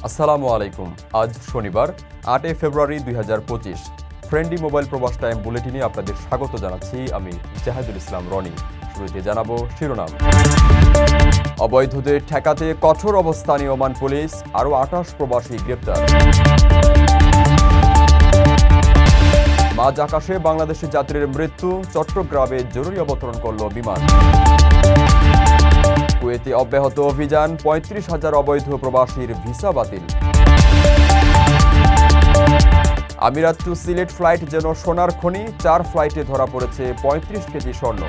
আসসালামু আলাইকুম। আজ শনিবার ৮ ফেব্রুয়ারি ২০২৫। ফ্রেন্ডলি মোবাইল প্রবাস টাইম বুলেটিনে আপনাদের স্বাগত জানাচ্ছি আমি জাহিদুল ইসলাম রনি। শুরুতে জানাবো শিরোনাম। অবৈধদের ঠেকাতে কঠোর অবস্থানে ওমান পুলিশ, আরও ২৮ প্রবাসী গ্রেপ্তার। মাঝ আকাশে বাংলাদেশি যাত্রীর মৃত্যু, চট্টগ্রামে জরুরি অবতরণ করল বিমান। কুয়েতে অব্যাহত অভিযান, ৩৫,০০০ অবৈধ প্রবাসীর ভিসা বাতিল। আমিরাত টু সিলেট ফ্লাইট যেন সোনার খনি, ৪ ফ্লাইটে ধরা পড়েছে ৩৫ কেজি স্বর্ণ।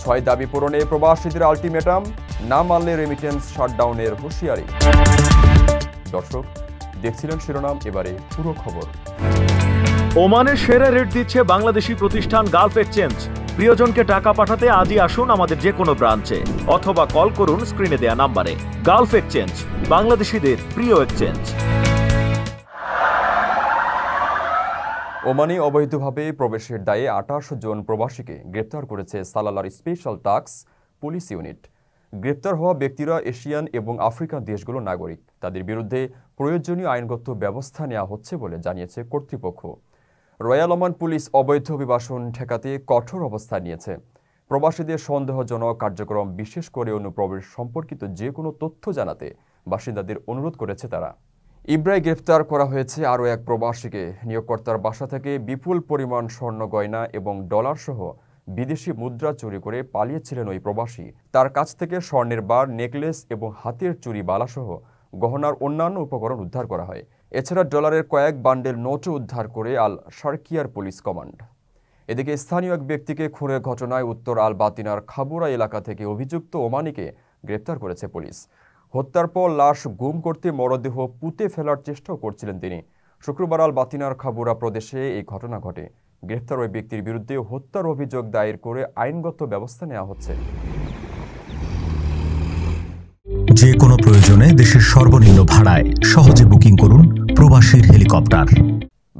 ৬ দাবি পূরণে প্রবাসীদের আলটিমেটাম, না মানলে রেমিটেন্স শাটডাউনের হুঁশিয়ারি। দর্শক, দেখছিলেন শিরোনাম, এবারে পুরো খবর। ওমানের সেরা রেট দিচ্ছে বাংলাদেশি প্রতিষ্ঠান গালফ এক্সচেঞ্জ। প্রিয়জনকে টাকা পাঠাতে আজই আসুন আমাদের যে কোনো ব্রাঞ্চে অথবা কল করুন স্ক্রিনে দেয়া নাম্বারে। গালফ এক্সচেঞ্জ, বাংলাদেশিদের প্রিয় এক্সচেঞ্জ। ওমানে অবৈধভাবে প্রবেশের দায়ে ২৮ জন প্রবাসীকে গ্রেপ্তার করেছে সালালার স্পেশাল টাস্ক পুলিশ ইউনিট। গ্রেপ্তার হওয়া ব্যক্তিরা এশিয়ান এবং আফ্রিকান দেশগুলোর নাগরিক। তাদের বিরুদ্ধে প্রয়োজনীয় আইনগত ব্যবস্থা নেওয়া হচ্ছে বলে জানিয়েছে কর্তৃপক্ষ। রয়্যাল ওমান পুলিশ অবৈধ অভিবাসন ঠেকাতে কঠোর অবস্থান নিয়েছে। প্রবাসীদের সন্দেহজনক কার্যক্রম, বিশেষ করে অনুপ্রবেশ সম্পর্কিত যে কোনো তথ্য জানাতে বাসিন্দাদের অনুরোধ করেছে তারা। ইব্রায় গ্রেফতার করা হয়েছে আরও এক প্রবাসীকে। নিয়োগকর্তার বাসা থেকে বিপুল পরিমাণ স্বর্ণ গয়না এবং ডলার সহ বিদেশি মুদ্রা চুরি করে পালিয়েছিলেন ওই প্রবাসী। তার কাছ থেকে স্বর্ণের বার, নেকলেস এবং হাতের চুরি বালাসহ গহনার অন্যান্য উপকরণ উদ্ধার করা হয়। এছাড়া ডলারের কয়েক বান্ডেল নোটও উদ্ধার করে আল শারকিয়ার পুলিশ কমান্ড। এদিকে স্থানীয় এক ব্যক্তিকে খুনের ঘটনায় উত্তর আল বাতিনার খাবুরা এলাকা থেকে অভিযুক্ত ওমানিকে গ্রেপ্তার করেছে পুলিশ। হত্যার পর লাশ গুম করতে মরদেহ পুঁতে ফেলার চেষ্টাও করছিলেন তিনি। শুক্রবার আল বাতিনার খাবুরা প্রদেশে এই ঘটনা ঘটে। গ্রেপ্তার ওই ব্যক্তির বিরুদ্ধে হত্যার অভিযোগ দায়ের করে আইনগত ব্যবস্থা নেওয়া হচ্ছে। যে কোনো প্রয়োজনে দেশের সর্বনিম্ন ভাড়ায় সহজে বুকিং করুন প্রবাসীর হেলিকপ্টার।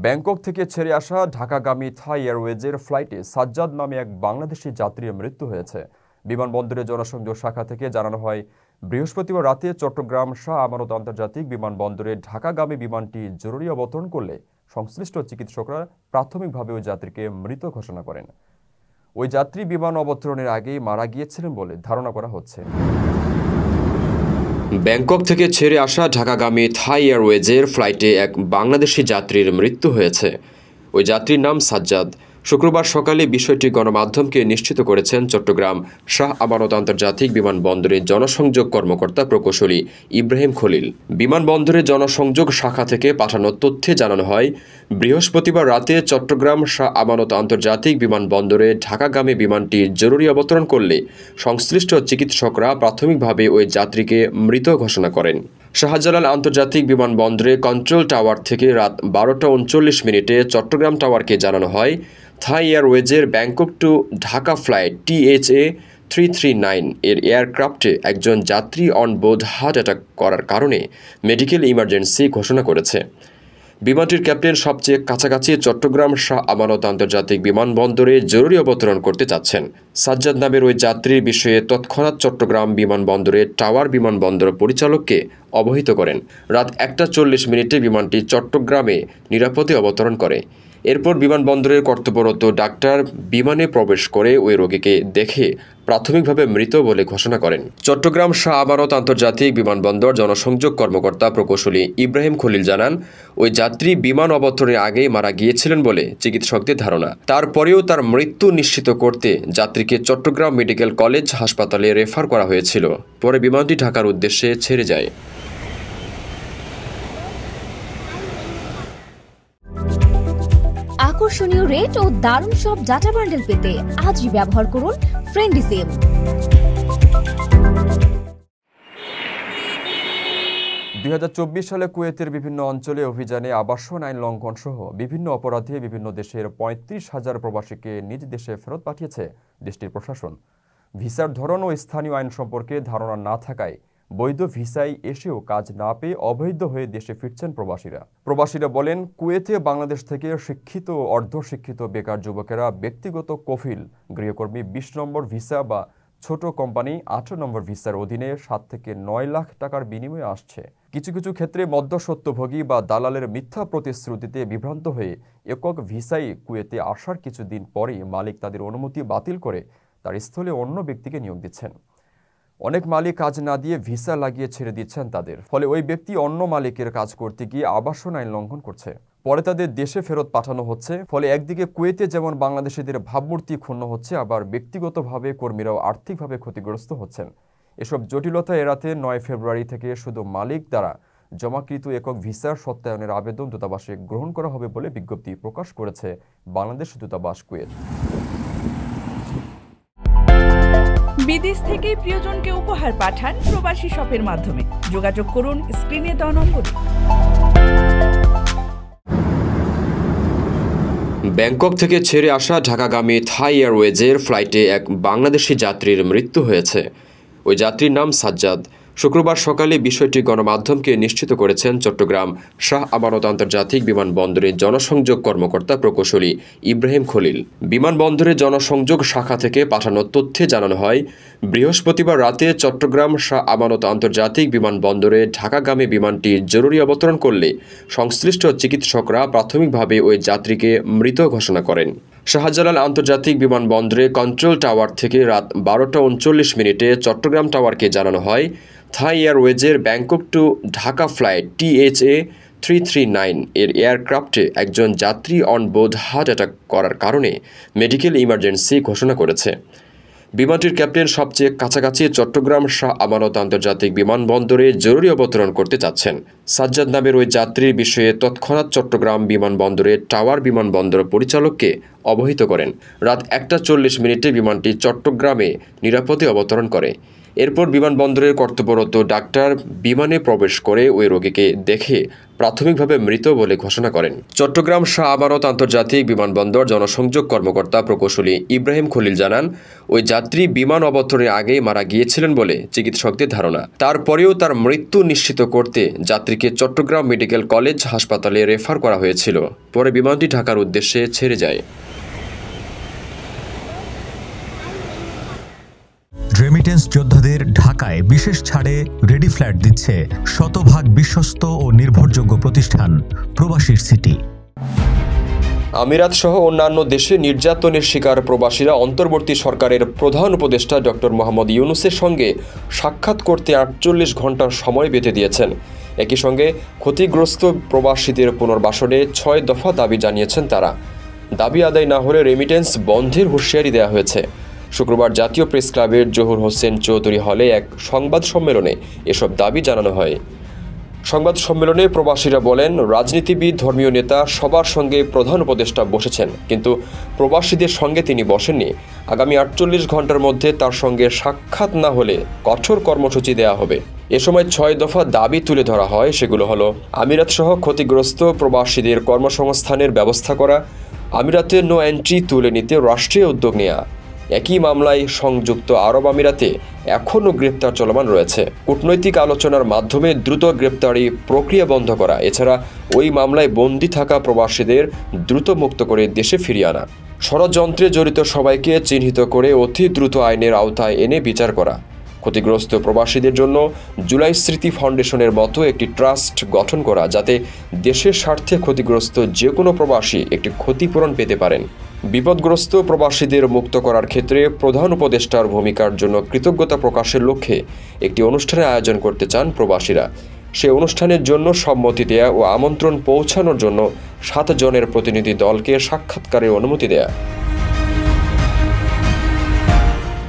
ব্যাংকক থেকে ছেড়ে আসা ঢাকাগামী থাই এয়ারওয়েজের ফ্লাইটে সাজ্জাদ নামে এক বাংলাদেশি যাত্রীর মৃত্যু হয়েছে। বিমানবন্দরের জনসংযোগ শাখা থেকে জানানো হয়, বৃহস্পতিবার রাতে চট্টগ্রাম শাহ আমানত আন্তর্জাতিক বিমানবন্দরে ঢাকাগামী বিমানটি জরুরি অবতরণ করলে সংশ্লিষ্ট চিকিৎসকরা প্রাথমিকভাবে ওই যাত্রীকে মৃত ঘোষণা করেন। ওই যাত্রী বিমান অবতরণের আগেই মারা গিয়েছিলেন বলে ধারণা করা হচ্ছে। ব্যাংকক থেকে ছেড়ে আসা ঢাকাগামী থাই এয়ারওয়েজের ফ্লাইটে এক বাংলাদেশি যাত্রীর মৃত্যু হয়েছে। ওই যাত্রীর নাম সাজ্জাদ। শুক্রবার সকালে বিষয়টি গণমাধ্যমকে নিশ্চিত করেছেন চট্টগ্রাম শাহ আমানত আন্তর্জাতিক বিমানবন্দরের জনসংযোগ কর্মকর্তা প্রকৌশলী ইব্রাহিম খলিল। বিমানবন্দরের জনসংযোগ শাখা থেকে পাঠানো তথ্যে জানানো হয়, বৃহস্পতিবার রাতে চট্টগ্রাম শাহ আমানত আন্তর্জাতিক বিমানবন্দরে ঢাকাগামী বিমানটি জরুরি অবতরণ করলে সংশ্লিষ্ট চিকিৎসকরা প্রাথমিকভাবে ওই যাত্রীকে মৃত ঘোষণা করেন। শাহজালাল আন্তর্জাতিক বিমানবন্দরে কন্ট্রোল টাওয়ার থেকে রাত ১২:৩৯ চট্টগ্রাম টাওয়ারকে জানানো হয়, থাই এয়ারওয়েজের Bangkok to Dhaka flight THA 339 এর এয়ারক্রাফটে একজন যাত্রী অনবোর্ড হার্ট অ্যাটাক করার কারণে মেডিকেল ইমার্জেন্সি ঘোষণা করেছে। বিমানটির ক্যাপ্টেন সবচেয়ে কাছাকাছি চট্টগ্রাম শাহ আমানত আন্তর্জাতিক বিমানবন্দরে জরুরি অবতরণ করতে চাচ্ছেন। সাজ্জাদ নামের ওই যাত্রীর বিষয়ে তৎক্ষণাৎ চট্টগ্রাম বিমানবন্দরের টাওয়ার বিমানবন্দর পরিচালককে অবহিত করেন। রাত ১:৪০ বিমানটি চট্টগ্রামে নিরাপদে অবতরণ করে। এরপর বিমানবন্দরের কর্তব্যরত ডাক্তার বিমানে প্রবেশ করে ওই রোগীকে দেখে প্রাথমিকভাবে মৃত বলে ঘোষণা করেন। চট্টগ্রাম শাহ আমানত আন্তর্জাতিক বিমানবন্দর জনসংযোগ কর্মকর্তা প্রকৌশলী ইব্রাহিম খলিল জানান, ওই যাত্রী বিমান অবতরণের আগেই মারা গিয়েছিলেন বলে চিকিৎসকদের ধারণা। তারপরেও তার মৃত্যু নিশ্চিত করতে যাত্রীকে চট্টগ্রাম মেডিকেল কলেজ হাসপাতালে রেফার করা হয়েছিল। পরে বিমানটি ঢাকার উদ্দেশ্যে ছেড়ে যায়। আকর্ষণীয় রেট ও দারুণ সব ডাটা বান্ডেল পেতে আজই ব্যবহার করুন ফ্রেন্ডলি সিম। ২০২৪ সালে কুয়েতের বিভিন্ন অঞ্চলে অভিযানে আবাসন আইন লঙ্ঘন সহ বিভিন্ন অপরাধে বিভিন্ন দেশের ৩৫,০০০ প্রবাসীকে নিজ দেশে ফেরত পাঠিয়েছে দেশটির প্রশাসন। ভিসার ধরন ও স্থানীয় আইন সম্পর্কে ধারণা না থাকায় বৈধ ভিসায় এসেও কাজ না পেয়ে অবৈধ হয়ে দেশে ফিরছেন প্রবাসীরা বলেন, কুয়েতে বাংলাদেশ থেকে শিক্ষিত ও অর্ধশিক্ষিত বেকার যুবকেরা ব্যক্তিগত কফিল, গৃহকর্মী ২০ নম্বর ভিসা বা ছোট কোম্পানি ১৮ নম্বর ভিসার অধীনে ৭ থেকে ৯ লাখ টাকার বিনিময়ে আসছে। কিছু কিছু ক্ষেত্রে মধ্যস্বত্বভোগী বা দালালের মিথ্যা প্রতিশ্রুতিতে বিভ্রান্ত হয়ে একক ভিসায় কুয়েতে আসার কিছুদিন পরেই মালিক তাদের অনুমতি বাতিল করে তার স্থলে অন্য ব্যক্তিকে নিয়োগ দিচ্ছেন। অনেক মালিক কাজ না দিয়ে ভিসা লাগিয়ে ছেড়ে দিচ্ছেন তাদের, ফলে ওই ব্যক্তি অন্য মালিকের কাজ করতে গিয়ে আবাসন আইন লঙ্ঘন করছে। পরে তাদের দেশে ফেরত পাঠানো হচ্ছে। ফলে একদিকে কুয়েতে যেমন বাংলাদেশিদের ভাবমূর্তি ক্ষুণ্ণ হচ্ছে, আবার ব্যক্তিগতভাবে কর্মীরাও আর্থিকভাবে ক্ষতিগ্রস্ত হচ্ছেন। এসব জটিলতা এড়াতে 9 ফেব্রুয়ারি থেকে শুধু মালিক দ্বারা জমাকৃত একক ভিসার সত্যায়নের আবেদন দূতাবাসে গ্রহণ করা হবে বলে বিজ্ঞপ্তি প্রকাশ করেছে বাংলাদেশ দূতাবাস কুয়েত। বিদেশ থেকে প্রিয়জনকে উপহার পাঠান প্রবাসী শপের মাধ্যমে। যোগাযোগ করুন স্ক্রিনে দেওয়া নম্বরে। ব্যাংকক থেকে ছেড়ে আসা ঢাকাগামী থাই এয়ারওয়েজের ফ্লাইটে এক বাংলাদেশি যাত্রীর মৃত্যু হয়েছে। ওই যাত্রীর নাম সাজ্জাদ। শুক্রবার সকালে বিষয়টি গণমাধ্যমকে নিশ্চিত করেছেন চট্টগ্রাম শাহ আমানত আন্তর্জাতিক বিমানবন্দরের জনসংযোগ কর্মকর্তা প্রকৌশলী ইব্রাহিম খলিল। বিমানবন্দরের জনসংযোগ শাখা থেকে পাঠানো তথ্যে জানানো হয়, বৃহস্পতিবার রাতে চট্টগ্রাম শাহ আমানত আন্তর্জাতিক বিমানবন্দরে ঢাকাগামী বিমানটি জরুরি অবতরণ করলে সংশ্লিষ্ট চিকিৎসকরা প্রাথমিকভাবে ওই যাত্রীকে মৃত ঘোষণা করেন। শাহজালাল আন্তর্জাতিক বিমানবন্দরে কন্ট্রোল টাওয়ার থেকে রাত 12:39 চট্টগ্রাম টাওয়ারকে জানানো হয়, থাই এয়ারওয়েজের Bangkok to Dhaka flight THA 339 এর এয়ারক্রাফটে একজন যাত্রী অনবোর্ড হার্ট অ্যাটাক করার কারণে মেডিকেল ইমার্জেন্সি ঘোষণা করেছে। বিমানটির ক্যাপ্টেন সবচেয়ে কাছাকাছি চট্টগ্রাম শাহ আমানত আন্তর্জাতিক বিমানবন্দরে জরুরি অবতরণ করতে চাচ্ছেন। সাজ্জাদ নামের ওই যাত্রীর বিষয়ে তৎক্ষণাৎ চট্টগ্রাম বিমানবন্দরের টাওয়ার বিমানবন্দর পরিচালককে অবহিত করেন। রাত 1:40 বিমানটি চট্টগ্রামে নিরাপদে অবতরণ করে। এরপর বিমানবন্দরের কর্তব্যরত ডাক্তার বিমানে প্রবেশ করে ওই রোগীকে দেখে প্রাথমিকভাবে মৃত বলে ঘোষণা করেন। চট্টগ্রাম শাহ আমানত আন্তর্জাতিক বিমানবন্দর জনসংযোগ কর্মকর্তা প্রকৌশলী ইব্রাহিম খলিল জানান, ওই যাত্রী বিমান অবতরণের আগেই মারা গিয়েছিলেন বলে চিকিৎসকদের ধারণা। তারপরেও তার মৃত্যু নিশ্চিত করতে যাত্রীকে চট্টগ্রাম মেডিকেল কলেজ হাসপাতালে রেফার করা হয়েছিল। পরে বিমানটি ঢাকার উদ্দেশ্যে ছেড়ে যায়। রেমিটেন্স যোদ্ধাদের ঢাকায় বিশেষ ছাড়ে রেডি ফ্ল্যাট দিচ্ছে শতভাগ বিশ্বস্ত ও নির্ভরযোগ্য প্রতিষ্ঠান প্রবাসীর সিটি। আমিরাত সহ অন্যান্য দেশে নির্যাতনের শিকার প্রবাসীরা অন্তর্বর্তী সরকারের প্রধান উপদেষ্টা ডক্টর মোহাম্মদ ইউনূসের সঙ্গে সাক্ষাৎ করতে 48 ঘণ্টার সময় বেঁধে দিয়েছেন। একই সঙ্গে ক্ষতিগ্রস্ত প্রবাসীদের পুনর্বাসনে 6 দফা দাবি জানিয়েছেন তারা। দাবি আদায় না হলে রেমিটেন্স বন্ধের হুঁশিয়ারি দেওয়া হয়েছে। শুক্রবার জাতীয় প্রেস ক্লাবের জহুর হোসেন চৌধুরী হলে এক সংবাদ সম্মেলনে এসব দাবি জানানো হয়। সংবাদ সম্মেলনে প্রবাসীরা বলেন, রাজনীতিবিদ, ধর্মীয় নেতা সবার সঙ্গে প্রধান উপদেষ্টা বসেছেন, কিন্তু প্রবাসীদের সঙ্গে তিনি বসেননি। আগামী 48 ঘণ্টার মধ্যে তার সঙ্গে সাক্ষাৎ না হলে কঠোর কর্মসূচি দেওয়া হবে। এ সময় 6 দফা দাবি তুলে ধরা হয়। সেগুলো হলো, আমিরাত সহ ক্ষতিগ্রস্ত প্রবাসীদের কর্মসংস্থানের ব্যবস্থা করা, আমিরাতে নো এন্ট্রি তুলে নিতে রাষ্ট্রীয় উদ্যোগ নেওয়া, একই মামলায় সংযুক্ত আরব আমিরাতে এখনও গ্রেপ্তার চলমান রয়েছে, কূটনৈতিক আলোচনার মাধ্যমে দ্রুত গ্রেপ্তারি প্রক্রিয়া বন্ধ করা, এছাড়া ওই মামলায় বন্দী থাকা প্রবাসীদের দ্রুত মুক্ত করে দেশে ফিরিয়ে আনা, ষড়যন্ত্রে জড়িত সবাইকে চিহ্নিত করে অতি দ্রুত আইনের আওতায় এনে বিচার করা, ক্ষতিগ্রস্ত প্রবাসীদের জন্য জুলাই স্মৃতি ফাউন্ডেশনের মতো একটি ট্রাস্ট গঠন করা, যাতে দেশের স্বার্থে ক্ষতিগ্রস্ত যে কোনো প্রবাসী একটি ক্ষতিপূরণ পেতে পারেন। বিপদগ্রস্ত প্রবাসীদের মুক্ত করার ক্ষেত্রে প্রধান উপদেষ্টার ভূমিকার জন্য কৃতজ্ঞতা প্রকাশের লক্ষ্যে একটি অনুষ্ঠানের আয়োজন করতে চান প্রবাসীরা। সে অনুষ্ঠানের জন্য সম্মতি দেয়া ও আমন্ত্রণ পৌঁছানোর জন্য 7 জনের প্রতিনিধি দলকে সাক্ষাৎকারের অনুমতি দেয়া।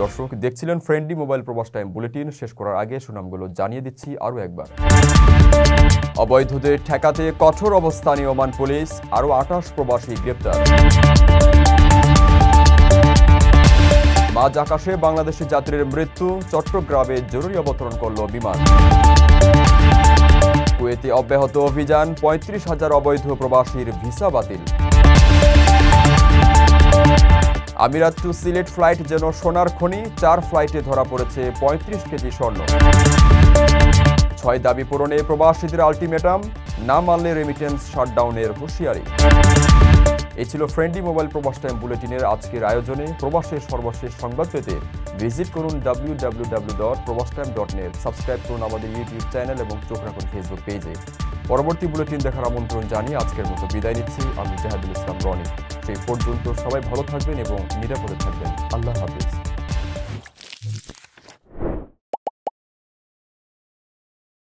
দর্শক দেখছিলেন ফ্রেন্ডলি মোবাইল প্রবাস টাইম বুলেটিন। শেষ করার আগে সুনামগুলো জানিয়ে দিচ্ছি আরও একবার। অবৈধদের ঠেকাতে কঠোর অবস্থানে ওমান পুলিশ, আরও 28 প্রবাসী গ্রেপ্তার। মাঝ আকাশে বাংলাদেশি যাত্রীর মৃত্যু, চট্টগ্রামে জরুরি অবতরণ করল বিমান। কুয়েতে অব্যাহত অভিযান, 35,000 অবৈধ প্রবাসীর ভিসা বাতিল। আমিরাত টু সিলেট ফ্লাইট যেন সোনার খনি, 4 ফ্লাইটে ধরা পড়েছে 35 কেজি স্বর্ণ। 6 দাবি পূরণে প্রবাসীদের আলটিমেটাম, না মানলে রেমিটেন্স শাটডাউনের হুঁশিয়ারি। এই ছিল ফ্রেন্ডলি মোবাইল প্রবাস টাইম বুলেটিনের আজকের আয়োজনে। প্রবাসের সর্বশেষ সংবাদ পেতে ভিজিট করুন www.probastime.net, সাবস্ক্রাইব করুন আমাদের ইউটিউব চ্যানেল এবং চোখ রাখুন ফেসবুক পেজে। পরবর্তী বুলেটিন দেখার আমন্ত্রণ জানিয়ে আজকের মতো বিদায় নিচ্ছি। আমি জাহাদুল ইসলাম রনি। সেই পর্যন্ত সবাই ভালো থাকবেন এবং নিরাপদে থাকবেন। আল্লাহ হাফিজ।